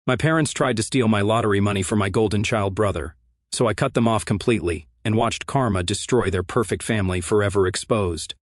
My parents tried to steal my lottery money from my golden child brother, so I cut them off completely and watched karma destroy their perfect family forever exposed.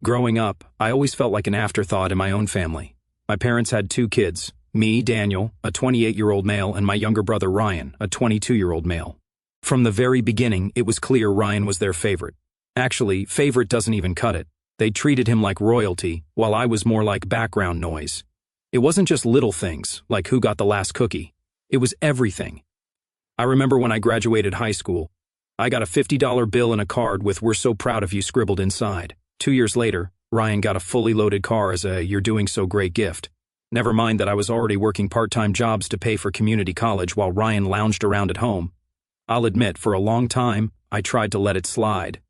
Growing up, I always felt like an afterthought in my own family. My parents had 2 kids, me, Daniel, a 28-year-old male, and my younger brother Ryan, a 22-year-old male. From the very beginning, it was clear Ryan was their favorite. Actually, favorite doesn't even cut it. They treated him like royalty, while I was more like background noise. It wasn't just little things, like who got the last cookie. It was everything. I remember when I graduated high school, I got a $50 bill and a card with "We're so proud of you" scribbled inside. 2 years later, Ryan got a fully loaded car as a "You're doing so great" gift. Never mind that I was already working part-time jobs to pay for community college while Ryan lounged around at home. I'll admit, for a long time, I tried to let it slide.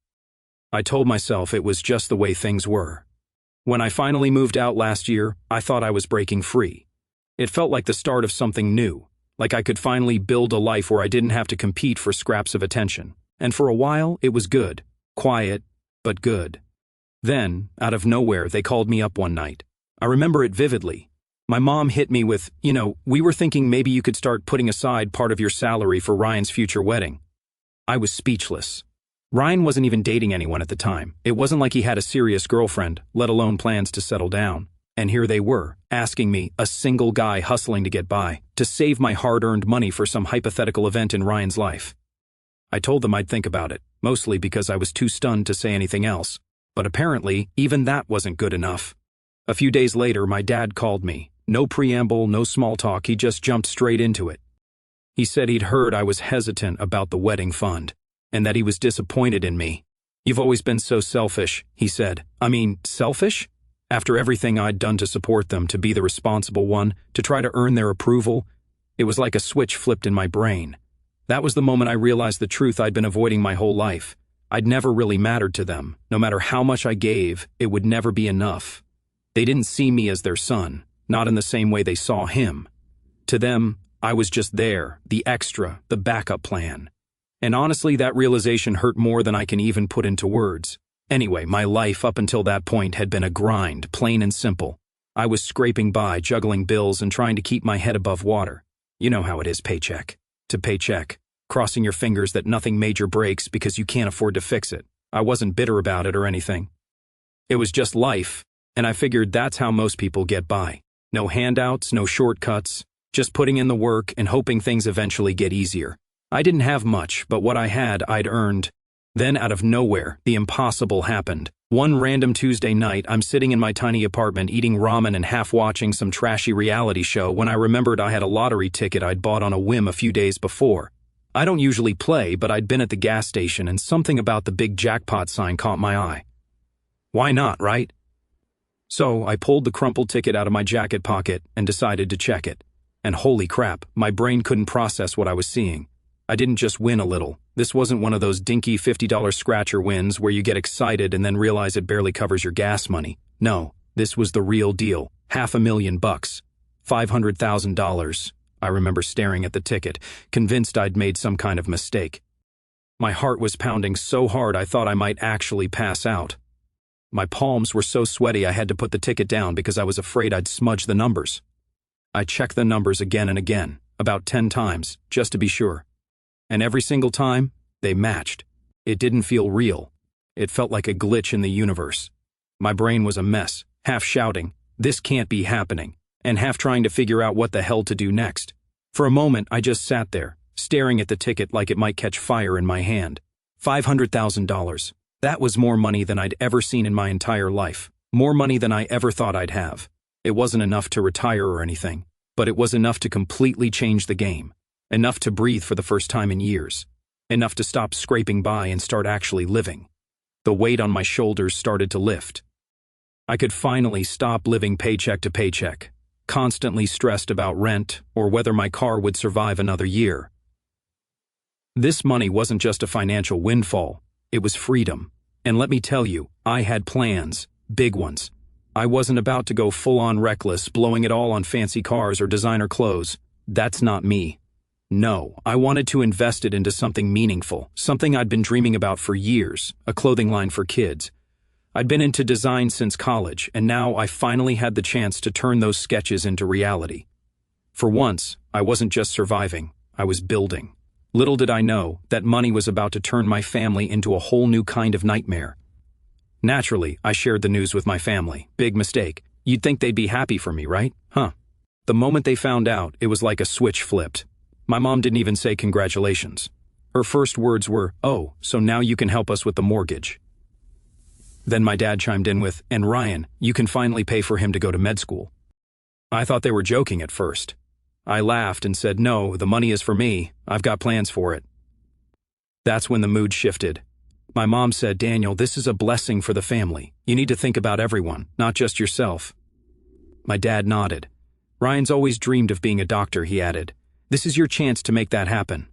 I told myself it was just the way things were. When I finally moved out last year, I thought I was breaking free. It felt like the start of something new, like I could finally build a life where I didn't have to compete for scraps of attention. And for a while, it was good. Quiet, but good. Then, out of nowhere, they called me up one night. I remember it vividly. My mom hit me with, "We were thinking maybe you could start putting aside part of your salary for Ryan's future wedding." I was speechless. Ryan wasn't even dating anyone at the time. It wasn't like he had a serious girlfriend, let alone plans to settle down. And here they were, asking me, a single guy hustling to get by, to save my hard-earned money for some hypothetical event in Ryan's life. I told them I'd think about it, mostly because I was too stunned to say anything else. But apparently, even that wasn't good enough. A few days later, my dad called me. No preamble, no small talk, he just jumped straight into it. He said he'd heard I was hesitant about the wedding fund, and that he was disappointed in me. "You've always been so selfish," he said. I mean, selfish? After everything I'd done to support them, to be the responsible one, to try to earn their approval, it was like a switch flipped in my brain. That was the moment I realized the truth I'd been avoiding my whole life. I'd never really mattered to them. No matter how much I gave, it would never be enough. They didn't see me as their son, not in the same way they saw him. To them, I was just there, the extra, the backup plan. And honestly, that realization hurt more than I can even put into words. Anyway, my life up until that point had been a grind, plain and simple. I was scraping by, juggling bills, and trying to keep my head above water. You know how it is, paycheck to paycheck, crossing your fingers that nothing major breaks because you can't afford to fix it. I wasn't bitter about it or anything. It was just life, and I figured that's how most people get by. No handouts, no shortcuts, just putting in the work and hoping things eventually get easier. I didn't have much, but what I had, I'd earned. Then, out of nowhere, the impossible happened. One random Tuesday night, I'm sitting in my tiny apartment eating ramen and half watching some trashy reality show when I remembered I had a lottery ticket I'd bought on a whim a few days before. I don't usually play, but I'd been at the gas station and something about the big jackpot sign caught my eye. Why not, right? So I pulled the crumpled ticket out of my jacket pocket and decided to check it. And holy crap, my brain couldn't process what I was seeing. I didn't just win a little. This wasn't one of those dinky $50 scratcher wins where you get excited and then realize it barely covers your gas money. No, this was the real deal. $500,000. $500,000. I remember staring at the ticket, convinced I'd made some kind of mistake. My heart was pounding so hard I thought I might actually pass out. My palms were so sweaty I had to put the ticket down because I was afraid I'd smudge the numbers. I checked the numbers again and again, about 10 times, just to be sure. And every single time, they matched. It didn't feel real. It felt like a glitch in the universe. My brain was a mess, half shouting, "This can't be happening," and half trying to figure out what the hell to do next. For a moment, I just sat there, staring at the ticket like it might catch fire in my hand. $500,000. That was more money than I'd ever seen in my entire life. More money than I ever thought I'd have. It wasn't enough to retire or anything, but it was enough to completely change the game. Enough to breathe for the first time in years. Enough to stop scraping by and start actually living. The weight on my shoulders started to lift. I could finally stop living paycheck to paycheck, constantly stressed about rent or whether my car would survive another year. This money wasn't just a financial windfall, it was freedom. And let me tell you, I had plans, big ones. I wasn't about to go full-on reckless, blowing it all on fancy cars or designer clothes. That's not me. No, I wanted to invest it into something meaningful, something I'd been dreaming about for years, a clothing line for kids. I'd been into design since college, and now I finally had the chance to turn those sketches into reality. For once, I wasn't just surviving, I was building. Little did I know that money was about to turn my family into a whole new kind of nightmare. Naturally, I shared the news with my family. Big mistake. You'd think they'd be happy for me, right? Huh. The moment they found out, it was like a switch flipped. My mom didn't even say congratulations. Her first words were, "Oh, so now you can help us with the mortgage." Then my dad chimed in with, "And Ryan, you can finally pay for him to go to med school." I thought they were joking at first. I laughed and said, "No, the money is for me. I've got plans for it." That's when the mood shifted. My mom said, "Daniel, this is a blessing for the family. You need to think about everyone, not just yourself." My dad nodded. "Ryan's always dreamed of being a doctor," he added. "This is your chance to make that happen."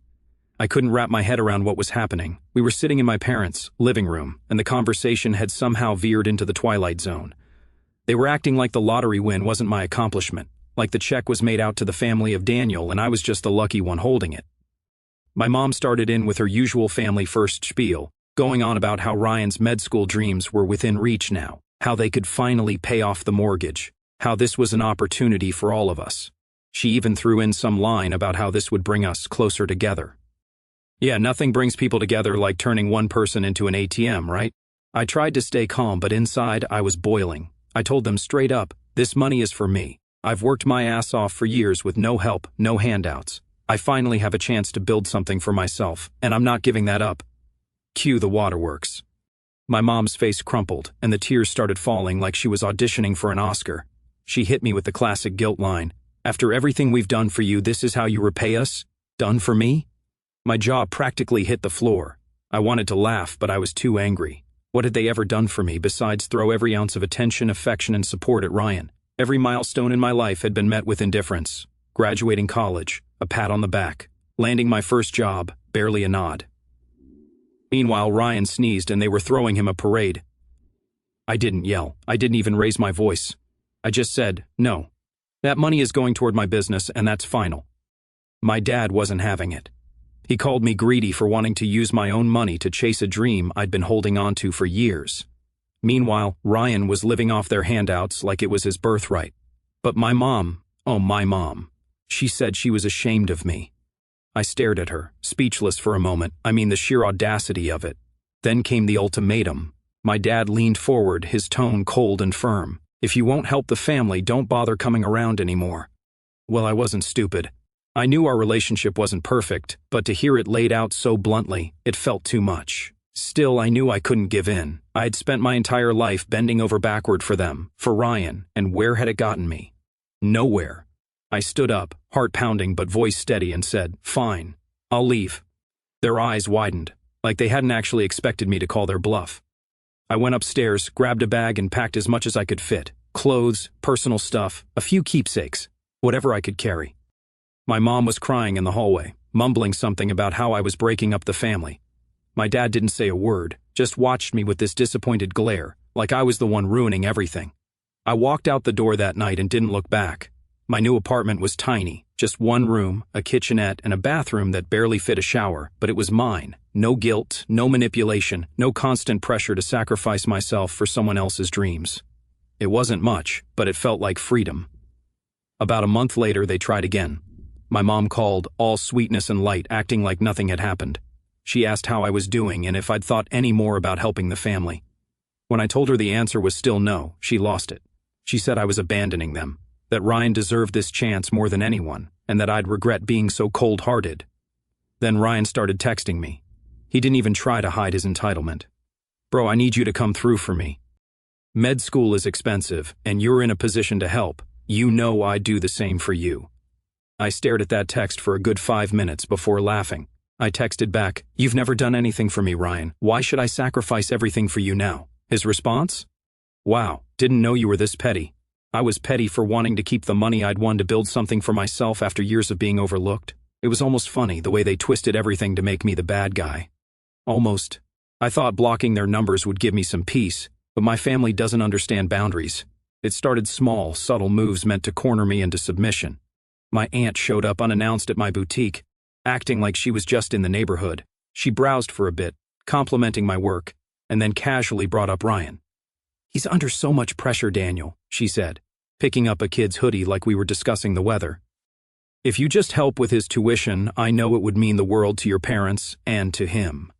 I couldn't wrap my head around what was happening. We were sitting in my parents' living room, and the conversation had somehow veered into the twilight zone. They were acting like the lottery win wasn't my accomplishment, like the check was made out to the family of Daniel and I was just the lucky one holding it. My mom started in with her usual family-first spiel, going on about how Ryan's med school dreams were within reach now, how they could finally pay off the mortgage, how this was an opportunity for all of us. She even threw in some line about how this would bring us closer together. Yeah, nothing brings people together like turning one person into an ATM, right? I tried to stay calm, but inside I was boiling. I told them straight up, "This money is for me. I've worked my ass off for years with no help, no handouts. I finally have a chance to build something for myself, and I'm not giving that up." Cue the waterworks. My mom's face crumpled, and the tears started falling like she was auditioning for an Oscar. She hit me with the classic guilt line, "After everything we've done for you, this is how you repay us? Done for me?" My jaw practically hit the floor. I wanted to laugh, but I was too angry. What had they ever done for me besides throw every ounce of attention, affection, and support at Ryan? Every milestone in my life had been met with indifference. Graduating college, a pat on the back. Landing my first job, barely a nod. Meanwhile, Ryan sneezed and they were throwing him a parade. I didn't yell. I didn't even raise my voice. I just said, "No. That money is going toward my business and that's final." My dad wasn't having it. He called me greedy for wanting to use my own money to chase a dream I'd been holding on to for years. Meanwhile, Ryan was living off their handouts like it was his birthright. But my mom, she said she was ashamed of me. I stared at her, speechless for a moment. I mean, the sheer audacity of it. Then came the ultimatum. My dad leaned forward, his tone cold and firm. "If you won't help the family, don't bother coming around anymore." Well, I wasn't stupid. I knew our relationship wasn't perfect, but to hear it laid out so bluntly, it felt too much. Still, I knew I couldn't give in. I had spent my entire life bending over backward for them, for Ryan, and where had it gotten me? Nowhere. I stood up, heart pounding but voice steady, and said, "Fine, I'll leave." Their eyes widened, like they hadn't actually expected me to call their bluff. I went upstairs, grabbed a bag, and packed as much as I could fit. Clothes, personal stuff, a few keepsakes, whatever I could carry. My mom was crying in the hallway, mumbling something about how I was breaking up the family. My dad didn't say a word, just watched me with this disappointed glare, like I was the one ruining everything. I walked out the door that night and didn't look back. My new apartment was tiny, just one room, a kitchenette, and a bathroom that barely fit a shower, but it was mine. No guilt, no manipulation, no constant pressure to sacrifice myself for someone else's dreams. It wasn't much, but it felt like freedom. About a month later, they tried again. My mom called, all sweetness and light, acting like nothing had happened. She asked how I was doing and if I'd thought any more about helping the family. When I told her the answer was still no, she lost it. She said I was abandoning them, that Ryan deserved this chance more than anyone, and that I'd regret being so cold-hearted. Then Ryan started texting me. He didn't even try to hide his entitlement. "Bro, I need you to come through for me. Med school is expensive, and you're in a position to help. You know I'd do the same for you." I stared at that text for a good 5 minutes before laughing. I texted back, "You've never done anything for me, Ryan. Why should I sacrifice everything for you now?" His response? "Wow, didn't know you were this petty." I was petty for wanting to keep the money I'd won to build something for myself after years of being overlooked. It was almost funny the way they twisted everything to make me the bad guy. Almost. I thought blocking their numbers would give me some peace, but my family doesn't understand boundaries. It started small, subtle moves meant to corner me into submission. My aunt showed up unannounced at my boutique, acting like she was just in the neighborhood. She browsed for a bit, complimenting my work, and then casually brought up Ryan. "He's under so much pressure, Daniel," she said, picking up a kid's hoodie like we were discussing the weather. If you just help with his tuition, I know it would mean the world to your parents and to him.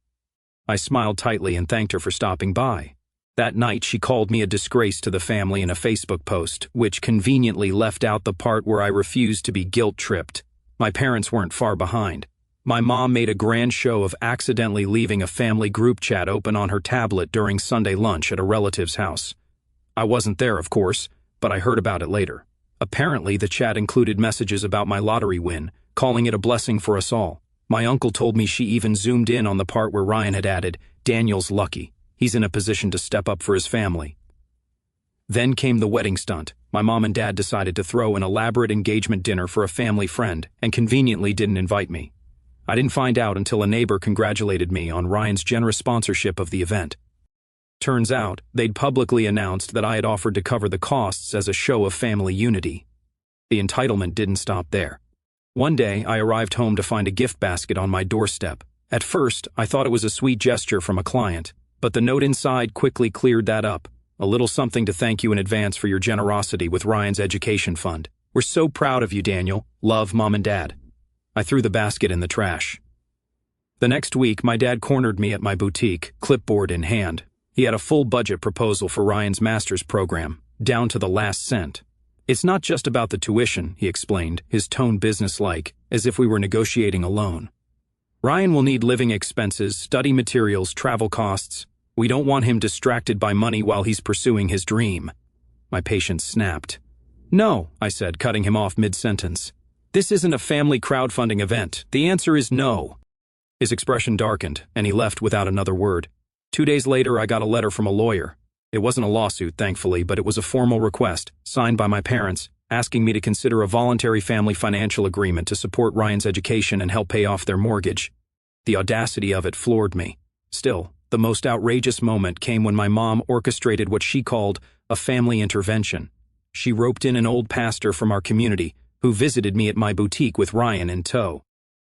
I smiled tightly and thanked her for stopping by. That night, she called me a disgrace to the family in a Facebook post, which conveniently left out the part where I refused to be guilt-tripped. My parents weren't far behind. My mom made a grand show of accidentally leaving a family group chat open on her tablet during Sunday lunch at a relative's house. I wasn't there, of course, but I heard about it later. Apparently, the chat included messages about my lottery win, calling it a blessing for us all. My uncle told me she even zoomed in on the part where Ryan had added, "Daniel's lucky. He's in a position to step up for his family." Then came the wedding stunt. My mom and dad decided to throw an elaborate engagement dinner for a family friend and conveniently didn't invite me. I didn't find out until a neighbor congratulated me on Ryan's generous sponsorship of the event. Turns out, they'd publicly announced that I had offered to cover the costs as a show of family unity. The entitlement didn't stop there. One day, I arrived home to find a gift basket on my doorstep. At first, I thought it was a sweet gesture from a client, but the note inside quickly cleared that up. A little something to thank you in advance for your generosity with Ryan's education fund. We're so proud of you, Daniel. Love, Mom and Dad. I threw the basket in the trash. The next week, my dad cornered me at my boutique, clipboard in hand. He had a full budget proposal for Ryan's master's program, down to the last cent. It's not just about the tuition, he explained, his tone businesslike, as if we were negotiating a loan. Ryan will need living expenses, study materials, travel costs. We don't want him distracted by money while he's pursuing his dream. My patience snapped. No, I said, cutting him off mid-sentence. This isn't a family crowdfunding event. The answer is no. His expression darkened, and he left without another word. 2 days later, I got a letter from a lawyer. It wasn't a lawsuit, thankfully, but it was a formal request, signed by my parents, asking me to consider a voluntary family financial agreement to support Ryan's education and help pay off their mortgage. The audacity of it floored me. Still, the most outrageous moment came when my mom orchestrated what she called a family intervention. She roped in an old pastor from our community who visited me at my boutique with Ryan in tow.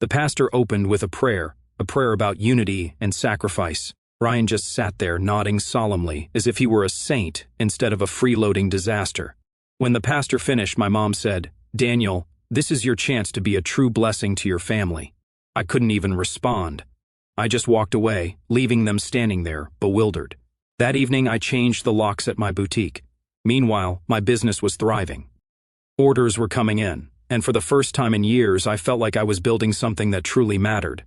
The pastor opened with a prayer about unity and sacrifice. Ryan just sat there nodding solemnly as if he were a saint instead of a freeloading disaster. When the pastor finished, my mom said, "Daniel, this is your chance to be a true blessing to your family." I couldn't even respond. I just walked away, leaving them standing there, bewildered. That evening, I changed the locks at my boutique. Meanwhile, my business was thriving. Orders were coming in, and for the first time in years, I felt like I was building something that truly mattered.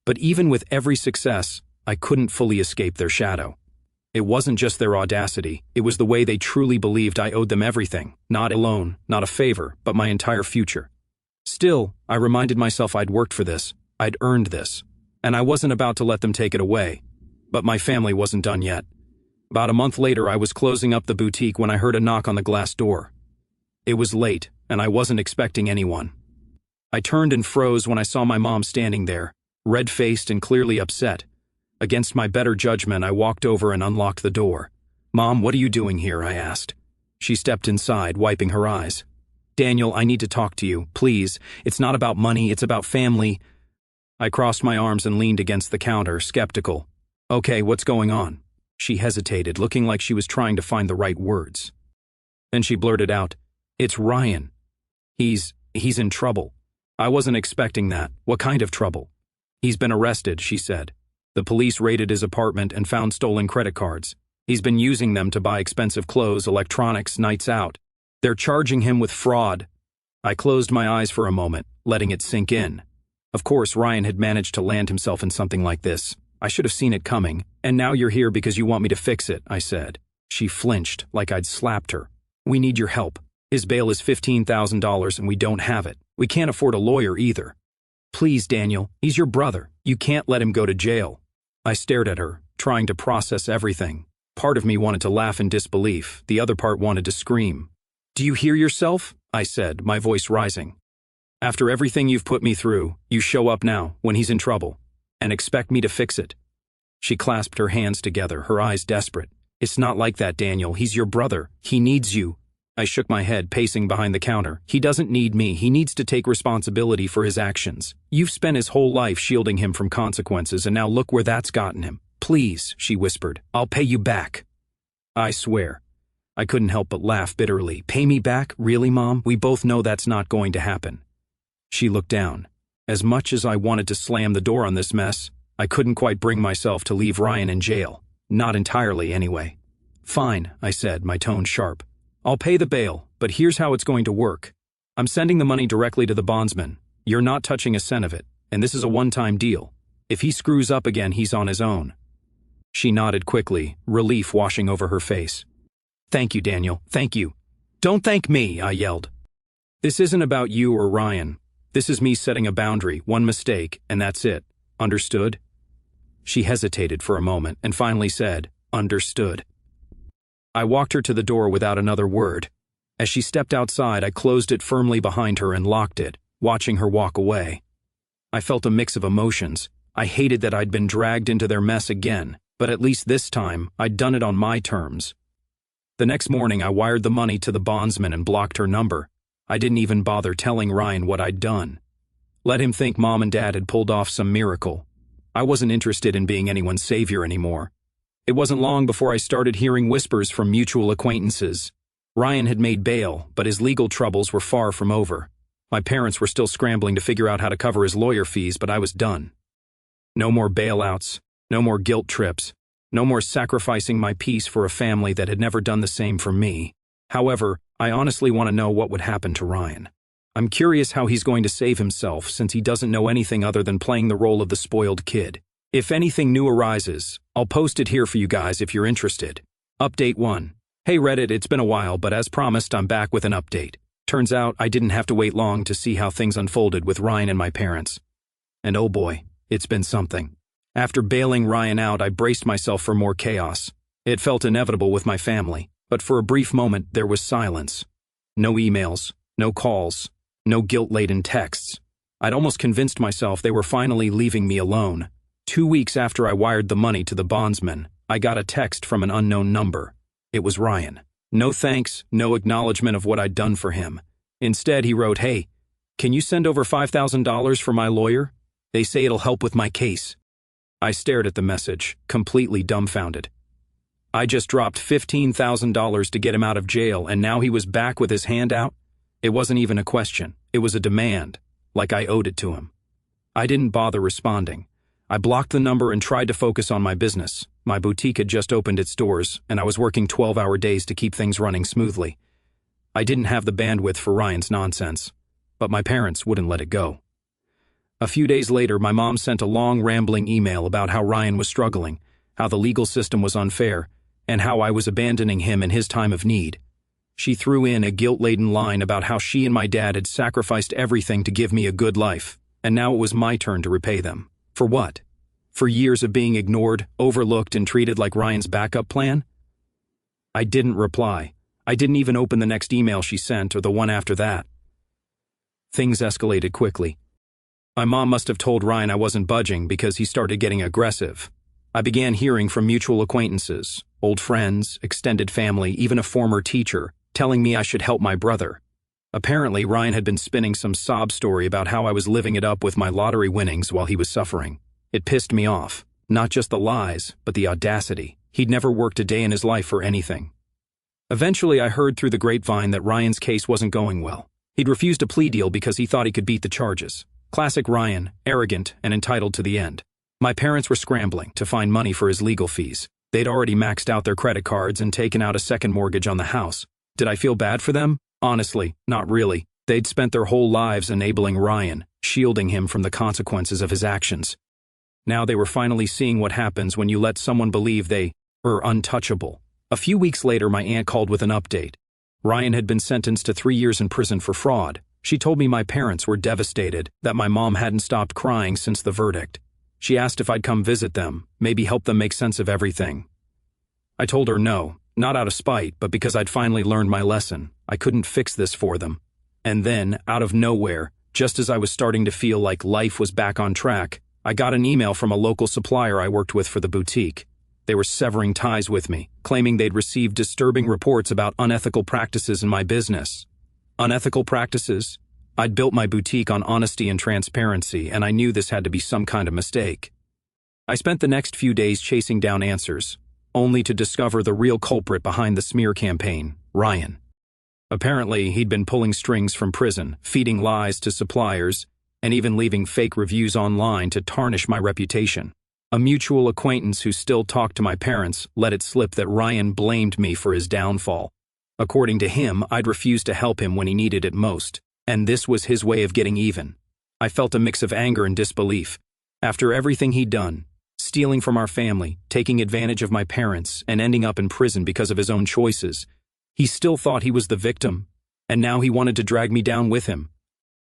But even with every success, I couldn't fully escape their shadow. It wasn't just their audacity, it was the way they truly believed I owed them everything, not a loan, not a favor, but my entire future. Still, I reminded myself I'd worked for this, I'd earned this, and I wasn't about to let them take it away. But my family wasn't done yet. About a month later, I was closing up the boutique when I heard a knock on the glass door. It was late, and I wasn't expecting anyone. I turned and froze when I saw my mom standing there, red-faced and clearly upset. Against my better judgment, I walked over and unlocked the door. "Mom, what are you doing here?" I asked. She stepped inside, wiping her eyes. "Daniel, I need to talk to you, please. It's not about money, it's about family." I crossed my arms and leaned against the counter, skeptical. "Okay, what's going on?" She hesitated, looking like she was trying to find the right words. Then she blurted out, "It's Ryan. He's in trouble." I wasn't expecting that. What kind of trouble? "He's been arrested," she said. "The police raided his apartment and found stolen credit cards. He's been using them to buy expensive clothes, electronics, nights out. They're charging him with fraud." I closed my eyes for a moment, letting it sink in. Of course, Ryan had managed to land himself in something like this. I should have seen it coming. "And now you're here because you want me to fix it," I said. She flinched, like I'd slapped her. "We need your help. His bail is $15,000 and we don't have it. We can't afford a lawyer either." "Please, Daniel, he's your brother. You can't let him go to jail." I stared at her, trying to process everything. Part of me wanted to laugh in disbelief, the other part wanted to scream. "Do you hear yourself?" I said, my voice rising. "After everything you've put me through, you show up now, when he's in trouble, and expect me to fix it." She clasped her hands together, her eyes desperate. "It's not like that, Daniel. He's your brother. He needs you." I shook my head, pacing behind the counter. "He doesn't need me. He needs to take responsibility for his actions. You've spent his whole life shielding him from consequences, and now look where that's gotten him. Please," she whispered, "I'll pay you back." I swear. I couldn't help but laugh bitterly. "Pay me back? Really, Mom? We both know that's not going to happen." She looked down. As much as I wanted to slam the door on this mess, I couldn't quite bring myself to leave Ryan in jail. Not entirely, anyway. Fine, I said, my tone sharp. I'll pay the bail, but here's how it's going to work. I'm sending the money directly to the bondsman. You're not touching a cent of it, and this is a one-time deal. If he screws up again, he's on his own. She nodded quickly, relief washing over her face. Thank you, Daniel, thank you. Don't thank me, I yelled. This isn't about you or Ryan. This is me setting a boundary, one mistake, and that's it. Understood? She hesitated for a moment and finally said, Understood. I walked her to the door without another word. As she stepped outside, I closed it firmly behind her and locked it, watching her walk away. I felt a mix of emotions. I hated that I'd been dragged into their mess again, but at least this time, I'd done it on my terms. The next morning, I wired the money to the bondsman and blocked her number. I didn't even bother telling Ryan what I'd done. Let him think Mom and Dad had pulled off some miracle. I wasn't interested in being anyone's savior anymore. It wasn't long before I started hearing whispers from mutual acquaintances. Ryan had made bail, but his legal troubles were far from over. My parents were still scrambling to figure out how to cover his lawyer fees, but I was done. No more bailouts, no more guilt trips, no more sacrificing my peace for a family that had never done the same for me. However, I honestly want to know what would happen to Ryan. I'm curious how he's going to save himself since he doesn't know anything other than playing the role of the spoiled kid. If anything new arises, I'll post it here for you guys if you're interested. Update 1. Hey Reddit, it's been a while, but as promised, I'm back with an update. Turns out I didn't have to wait long to see how things unfolded with Ryan and my parents. And oh boy, it's been something. After bailing Ryan out, I braced myself for more chaos. It felt inevitable with my family, but for a brief moment there was silence. No emails, no calls, no guilt-laden texts. I'd almost convinced myself they were finally leaving me alone. 2 weeks after I wired the money to the bondsman, I got a text from an unknown number. It was Ryan. No thanks, no acknowledgement of what I'd done for him. Instead, he wrote, Hey, can you send over $5,000 for my lawyer? They say it'll help with my case. I stared at the message, completely dumbfounded. I just dropped $15,000 to get him out of jail, and now he was back with his hand out? It wasn't even a question. It was a demand, like I owed it to him. I didn't bother responding. I blocked the number and tried to focus on my business. My boutique had just opened its doors, and I was working 12-hour days to keep things running smoothly. I didn't have the bandwidth for Ryan's nonsense, but my parents wouldn't let it go. A few days later, my mom sent a long, rambling email about how Ryan was struggling, how the legal system was unfair, and how I was abandoning him in his time of need. She threw in a guilt-laden line about how she and my dad had sacrificed everything to give me a good life, and now it was my turn to repay them. For what? For years of being ignored, overlooked, and treated like Ryan's backup plan? I didn't reply. I didn't even open the next email she sent or the one after that. Things escalated quickly. My mom must have told Ryan I wasn't budging because he started getting aggressive. I began hearing from mutual acquaintances, old friends, extended family, even a former teacher, telling me I should help my brother. Apparently, Ryan had been spinning some sob story about how I was living it up with my lottery winnings while he was suffering. It pissed me off. Not just the lies, but the audacity. He'd never worked a day in his life for anything. Eventually, I heard through the grapevine that Ryan's case wasn't going well. He'd refused a plea deal because he thought he could beat the charges. Classic Ryan, arrogant and entitled to the end. My parents were scrambling to find money for his legal fees. They'd already maxed out their credit cards and taken out a second mortgage on the house. Did I feel bad for them? Honestly, not really. They'd spent their whole lives enabling Ryan, shielding him from the consequences of his actions. Now they were finally seeing what happens when you let someone believe they are untouchable. A few weeks later, my aunt called with an update. Ryan had been sentenced to 3 years in prison for fraud. She told me my parents were devastated, that my mom hadn't stopped crying since the verdict. She asked if I'd come visit them, maybe help them make sense of everything. I told her no, not out of spite, but because I'd finally learned my lesson. I couldn't fix this for them. And then, out of nowhere, just as I was starting to feel like life was back on track, I got an email from a local supplier I worked with for the boutique. They were severing ties with me, claiming they'd received disturbing reports about unethical practices in my business. Unethical practices? I'd built my boutique on honesty and transparency, and I knew this had to be some kind of mistake. I spent the next few days chasing down answers, only to discover the real culprit behind the smear campaign, Ryan. Apparently, he'd been pulling strings from prison, feeding lies to suppliers, and even leaving fake reviews online to tarnish my reputation. A mutual acquaintance who still talked to my parents let it slip that Ryan blamed me for his downfall. According to him, I'd refused to help him when he needed it most, and this was his way of getting even. I felt a mix of anger and disbelief. After everything he'd done, stealing from our family, taking advantage of my parents, and ending up in prison because of his own choices, he still thought he was the victim, and now he wanted to drag me down with him.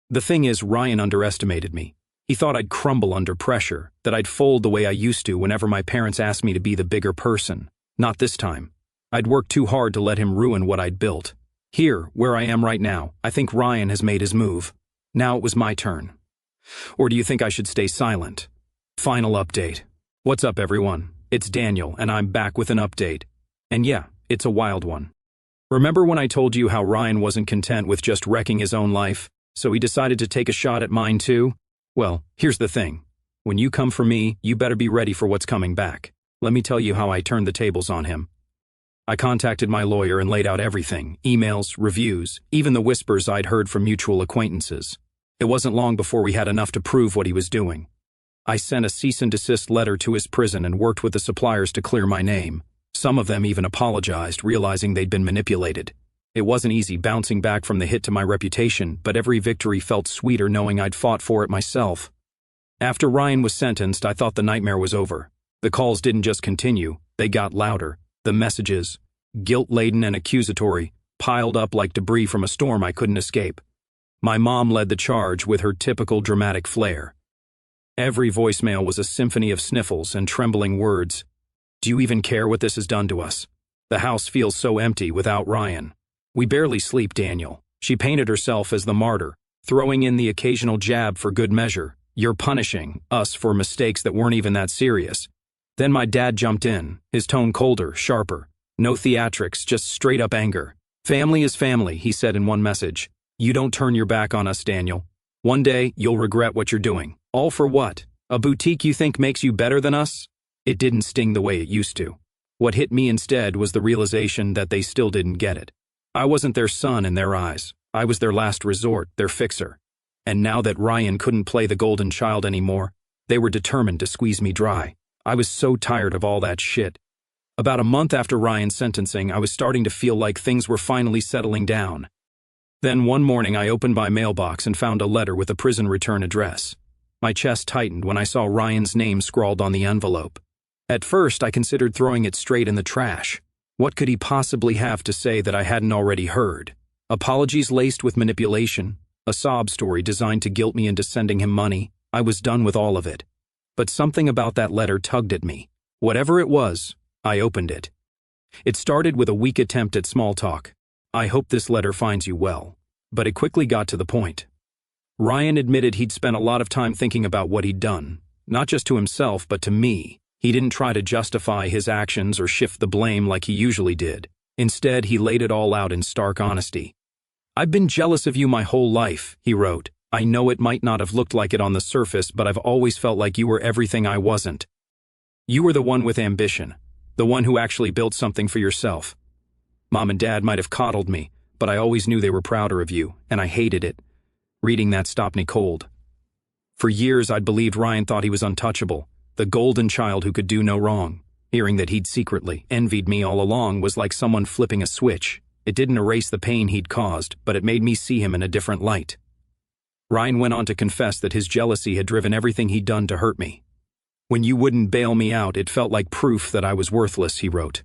The thing is, Ryan underestimated me. He thought I'd crumble under pressure, that I'd fold the way I used to whenever my parents asked me to be the bigger person. Not this time. I'd worked too hard to let him ruin what I'd built. Here, where I am right now, I think Ryan has made his move. Now it was my turn. Or do you think I should stay silent? Final update. What's up, everyone? It's Daniel, and I'm back with an update. And yeah, it's a wild one. Remember when I told you how Ryan wasn't content with just wrecking his own life, so he decided to take a shot at mine too? Well, here's the thing. When you come for me, you better be ready for what's coming back. Let me tell you how I turned the tables on him. I contacted my lawyer and laid out everything, emails, reviews, even the whispers I'd heard from mutual acquaintances. It wasn't long before we had enough to prove what he was doing. I sent a cease and desist letter to his prison and worked with the suppliers to clear my name. Some of them even apologized, realizing they'd been manipulated. It wasn't easy bouncing back from the hit to my reputation, but every victory felt sweeter knowing I'd fought for it myself. After Ryan was sentenced, I thought the nightmare was over. The calls didn't just continue, they got louder. The messages, guilt-laden and accusatory, piled up like debris from a storm I couldn't escape. My mom led the charge with her typical dramatic flair. Every voicemail was a symphony of sniffles and trembling words. Do you even care what this has done to us? The house feels so empty without Ryan. We barely sleep, Daniel. She painted herself as the martyr, throwing in the occasional jab for good measure. You're punishing us for mistakes that weren't even that serious. Then my dad jumped in, his tone colder, sharper. No theatrics, just straight up anger. Family is family, he said in one message. You don't turn your back on us, Daniel. One day, you'll regret what you're doing. All for what? A boutique you think makes you better than us? It didn't sting the way it used to. What hit me instead was the realization that they still didn't get it. I wasn't their son in their eyes. I was their last resort, their fixer. And now that Ryan couldn't play the golden child anymore, they were determined to squeeze me dry. I was so tired of all that shit. About a month after Ryan's sentencing, I was starting to feel like things were finally settling down. Then one morning I opened my mailbox and found a letter with a prison return address. My chest tightened when I saw Ryan's name scrawled on the envelope. At first, I considered throwing it straight in the trash. What could he possibly have to say that I hadn't already heard? Apologies laced with manipulation, a sob story designed to guilt me into sending him money. I was done with all of it. But something about that letter tugged at me. Whatever it was, I opened it. It started with a weak attempt at small talk. I hope this letter finds you well. But it quickly got to the point. Ryan admitted he'd spent a lot of time thinking about what he'd done, not just to himself but to me. He didn't try to justify his actions or shift the blame like he usually did. Instead, he laid it all out in stark honesty. I've been jealous of you my whole life, he wrote. I know it might not have looked like it on the surface, but I've always felt like you were everything I wasn't. You were the one with ambition, the one who actually built something for yourself. Mom and Dad might have coddled me, but I always knew they were prouder of you, and I hated it. Reading that stopped me cold. For years, I'd believed Ryan thought he was untouchable, the golden child who could do no wrong. Hearing that he'd secretly envied me all along was like someone flipping a switch. It didn't erase the pain he'd caused, but it made me see him in a different light. Ryan went on to confess that his jealousy had driven everything he'd done to hurt me. When you wouldn't bail me out, it felt like proof that I was worthless, he wrote.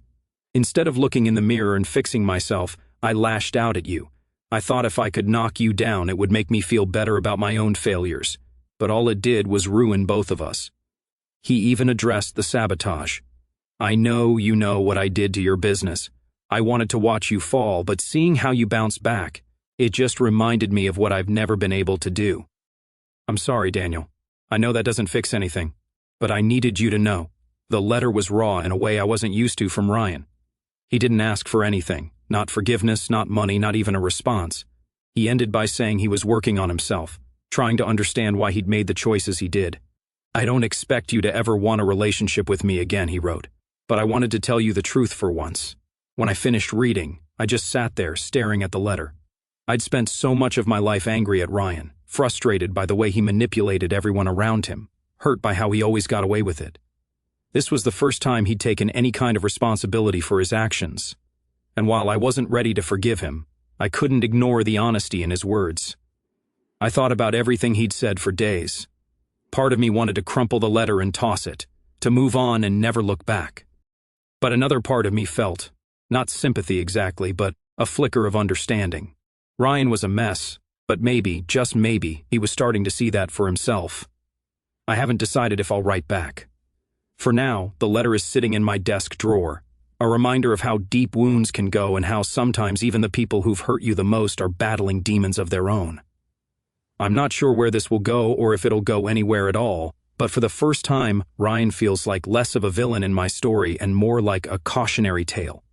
Instead of looking in the mirror and fixing myself, I lashed out at you. I thought if I could knock you down, it would make me feel better about my own failures. But all it did was ruin both of us. He even addressed the sabotage. I know you know what I did to your business. I wanted to watch you fall, but seeing how you bounced back, it just reminded me of what I've never been able to do. I'm sorry, Daniel. I know that doesn't fix anything, but I needed you to know. The letter was raw in a way I wasn't used to from Ryan. He didn't ask for anything, not forgiveness, not money, not even a response. He ended by saying he was working on himself, trying to understand why he'd made the choices he did. I don't expect you to ever want a relationship with me again, he wrote, but I wanted to tell you the truth for once. When I finished reading, I just sat there, staring at the letter. I'd spent so much of my life angry at Ryan, frustrated by the way he manipulated everyone around him, hurt by how he always got away with it. This was the first time he'd taken any kind of responsibility for his actions. And while I wasn't ready to forgive him, I couldn't ignore the honesty in his words. I thought about everything he'd said for days. Part of me wanted to crumple the letter and toss it, to move on and never look back. But another part of me felt, not sympathy exactly, but a flicker of understanding. Ryan was a mess, but maybe, just maybe, he was starting to see that for himself. I haven't decided if I'll write back. For now, the letter is sitting in my desk drawer, a reminder of how deep wounds can go and how sometimes even the people who've hurt you the most are battling demons of their own. I'm not sure where this will go or if it'll go anywhere at all, but for the first time, Ryan feels like less of a villain in my story and more like a cautionary tale.